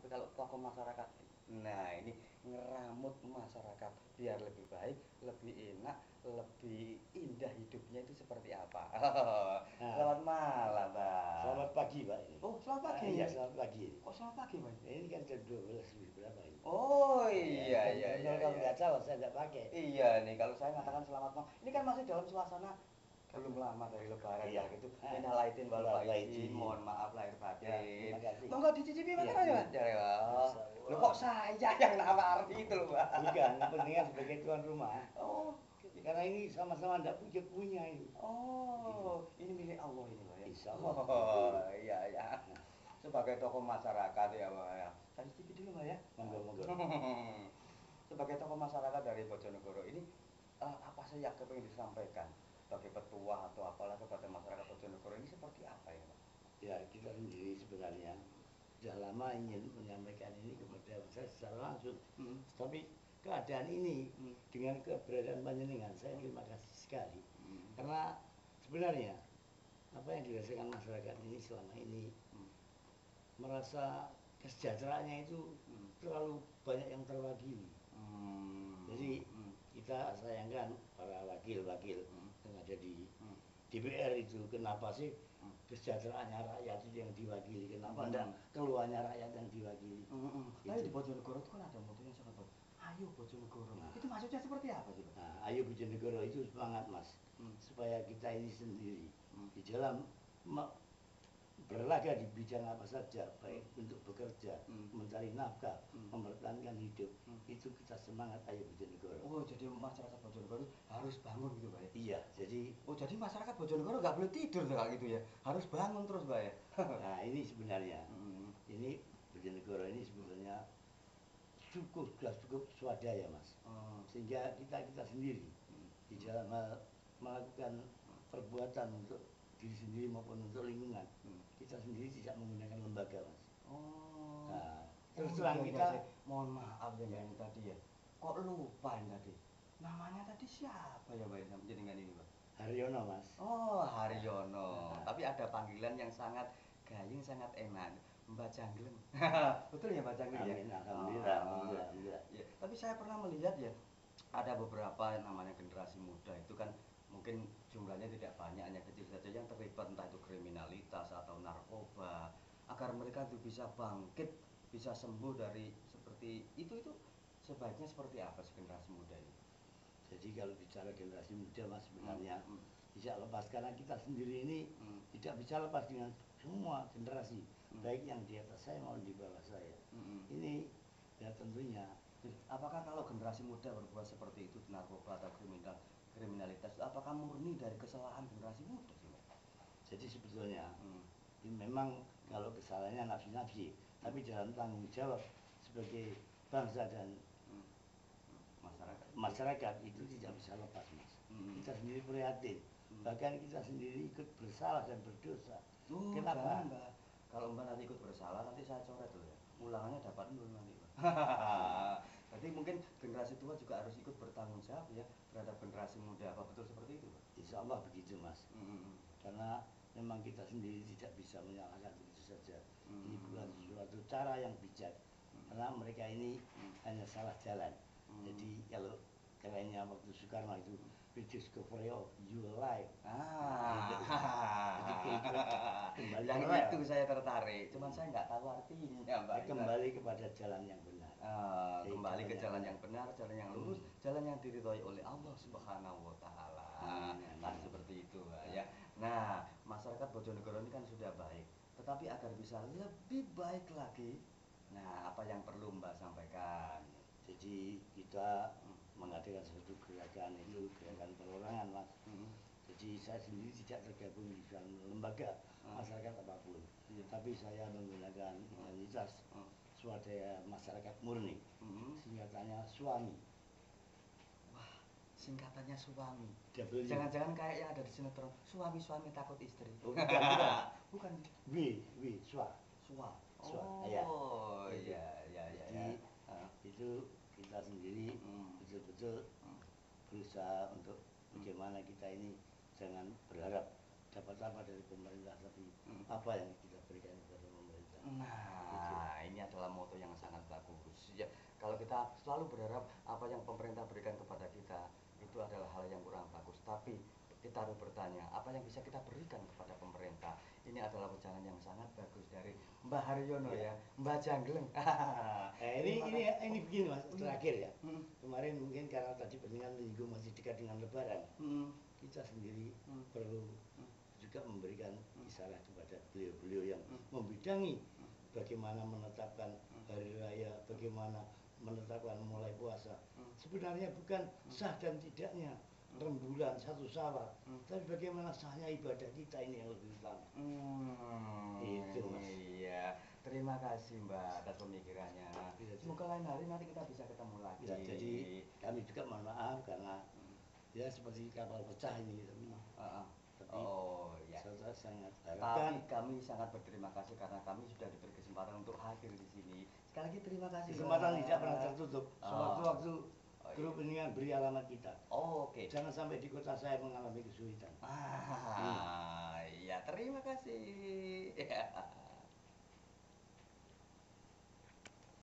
tapi kalau tokoh masyarakat, nah ini ngeramut masyarakat biar lebih baik, lebih enak, lebih indah hidupnya itu seperti apa? Nah, Selamat malam, Bang. selamat pagi Pak ini. Oh, selamat pagi. Iya selamat pagi. Oh, selamat pagi, Bang. Ini kan jam 12 lebih berapa ini? Oh, Ya, iya, jam iya, iya, benar kalau iya. nggak salah saya nggak pakai. Iya nih, kalau saya mengatakan selamat malam, ini kan masih dalam suasana belum lama dari Lebaran Iya. kalau gitu. Ah, Minal aidin wal minal faizin, aidin. mohon maaf lahir Ya, batin. terima kasih. Monggo dicicipi Iya, makanan ya, iya. Mas? Ya, ya. Masya Loh Allah. kok saya yang nawari itu loh, Pak? Bukan, pentingan sebagai tuan rumah. Oh, Karena ini sama-sama nggak punya ini. oh, ini milik Allah ini loh ya. Insya Allah. Oh, iya, ya. Sebagai tokoh masyarakat ya, Pak ya. Saya cicipi dulu, Pak ya. Monggo, monggo. Sebagai tokoh masyarakat dari Bojonegoro ini, apa sih yang ingin disampaikan sebagai petua atau apalah kepada masyarakat Bojonegoro ini seperti apa ya, Pak? Ya, kita sendiri sebenarnya sudah lama ingin menyampaikan ini kepada saya secara langsung. Hmm. Tapi keadaan ini Hmm. dengan keberadaan panjenengan saya terima kasih sekali. Hmm. Karena sebenarnya apa yang dirasakan masyarakat ini selama ini Hmm. merasa kesejahteraannya itu terlalu banyak yang terwakili. Hmm. Jadi Hmm. kita sayangkan para wakil-wakil yang ada di DPR itu kenapa sih kesejahteraannya rakyat itu yang diwakili, kenapa enggak keluarnya rakyat yang diwakili. Tapi di Bojonegoro itu kan ada moto yang sangat bagus. Ayo Bojonegoro. Nah. Itu maksudnya seperti apa sih, Pak? Nah, ayo Bojonegoro itu semangat mas, supaya kita ini sendiri di dalam berlaga di bidang apa saja, baik untuk bekerja, mencari nafkah, mempertahankan hidup, itu kita semangat ayo Bojonegoro. Oh, jadi masyarakat Bojonegoro harus bangun gitu, Pak ya? Iya, jadi Oh, jadi masyarakat Bojonegoro nggak boleh tidur kayak gitu ya? Harus bangun terus, Pak ya? nah ini sebenarnya, ini Bojonegoro ini sebenarnya cukup swadaya mas, sehingga kita sendiri di dalam hal melakukan perbuatan untuk diri sendiri maupun untuk lingkungan, kita sendiri tidak menggunakan lembaga mas. Oh. Nah, terus Oh, terang iya, kita iya, mohon maaf ya, Mbak, ini tadi ya. Kok lupa ini tadi? Namanya tadi siapa ya, Mbak, yang jenengan ini, Mbak? Haryono mas. Oh, Haryono. Nah. Tapi ada panggilan yang sangat gayeng, sangat enak. Mbak Jangleng. Betul ya, Mbak Jangleng ya? Amin, alhamdulillah, Oh, alhamdulillah. ya. Tapi saya pernah melihat ya, ada beberapa yang namanya generasi muda itu kan mungkin jumlahnya tidak banyak, hanya kecil saja yang terlibat entah itu kriminalitas atau narkoba. Agar mereka itu bisa bangkit, bisa sembuh dari seperti itu sebaiknya seperti apa sih generasi muda ini? Jadi kalau bicara generasi muda mas sebenarnya tidak lepas, karena kita sendiri ini tidak bisa lepas dengan semua generasi, baik yang di atas saya maupun di bawah saya. Ini ya tentunya. Apakah kalau generasi muda berbuat seperti itu narkoba atau kriminalitas, apakah murni dari kesalahan generasi muda sih, Mas? Jadi sebetulnya memang kalau kesalahannya nafsi-nafsi, tapi dalam tanggung jawab sebagai bangsa dan masyarakat itu tidak bisa lepas mas. Kita sendiri prihatin, bahkan kita sendiri ikut bersalah dan berdosa. Kenapa? Jangan, Mbak. Kalau Mbak nanti ikut bersalah, nanti saya coret dulu ya. Ulangannya dapat 0 nanti, Mbak. Berarti mungkin generasi tua juga harus ikut bertanggung jawab ya terhadap generasi muda. Apa betul seperti itu, Pak? Insya Allah begitu mas. Karena memang kita sendiri tidak bisa menyalahkan begitu saja. Ini bukan suatu cara yang bijak, karena mereka ini hanya salah jalan. Jadi kalau kerennya waktu Soekarno itu rediscovery of your life. Kembali yang itu saya tertarik, cuman saya nggak tahu artinya, Mbak. Kembali kepada jalan yang benar. Kembali ke jalan yang benar, jalan yang lurus, jalan yang diridhoi oleh Allah Subhanahu wa taala. Kan seperti itu, Mbak ya. Nah, masyarakat Bojonegoro ini kan sudah baik, tetapi agar bisa lebih baik lagi, nah apa yang perlu Mbak sampaikan? Jadi kita mengadakan suatu gerakan, itu gerakan perorangan mas. Jadi saya sendiri tidak tergabung di dalam lembaga masyarakat apapun, tapi saya menggunakan identitas swadaya masyarakat murni, singkatannya SWAMI. Wah, singkatannya suami. W. Jangan-jangan kayak yang ada di sinetron, suami-suami takut istri. Oh, bukan. Bukan. SWA. Swa. Ya. Oh, iya, iya, iya. Jadi itu kita sendiri betul-betul berusaha untuk bagaimana kita ini jangan berharap dapat apa dari pemerintah, tapi apa yang kita berikan kepada pemerintah. Nah, ini adalah moto yang sangat bagus. Ya, kalau kita selalu berharap apa yang pemerintah berikan kepada kita itu adalah hal yang kurang bagus, tapi kita harus bertanya apa yang bisa kita berikan kepada pemerintah. Ini adalah ucapan yang sangat bagus dari Mbah Haryono ya, Mbah Jangleng. Ini begini Mas, terakhir ya. Kemarin mungkin karena tadi pentingan menyinggung masih dekat dengan Lebaran, kita sendiri perlu juga memberikan isyarat kepada beliau-beliau yang membidangi bagaimana menetapkan hari raya, bagaimana menetapkan mulai puasa. Sebenarnya bukan sah dan tidaknya rembulan satu Syawal, tapi bagaimana sahnya ibadah kita ini yang lebih utama. Itu Mas. Iya, terima kasih Mbak atas pemikirannya. Semoga lain hari nanti kita bisa ketemu lagi. Ya, jadi kami juga mohon maaf karena ya seperti kapal pecah ini, tapi oh ya. saya sangat Tapi kami sangat berterima kasih karena kami sudah diberi kesempatan untuk hadir di sini. Sekali lagi terima kasih. Kesempatan tidak pernah tertutup. Sewaktu-waktu grup ini kan beri alamat kita. Oke. Jangan sampai di kota saya mengalami kesulitan. Ya terima kasih.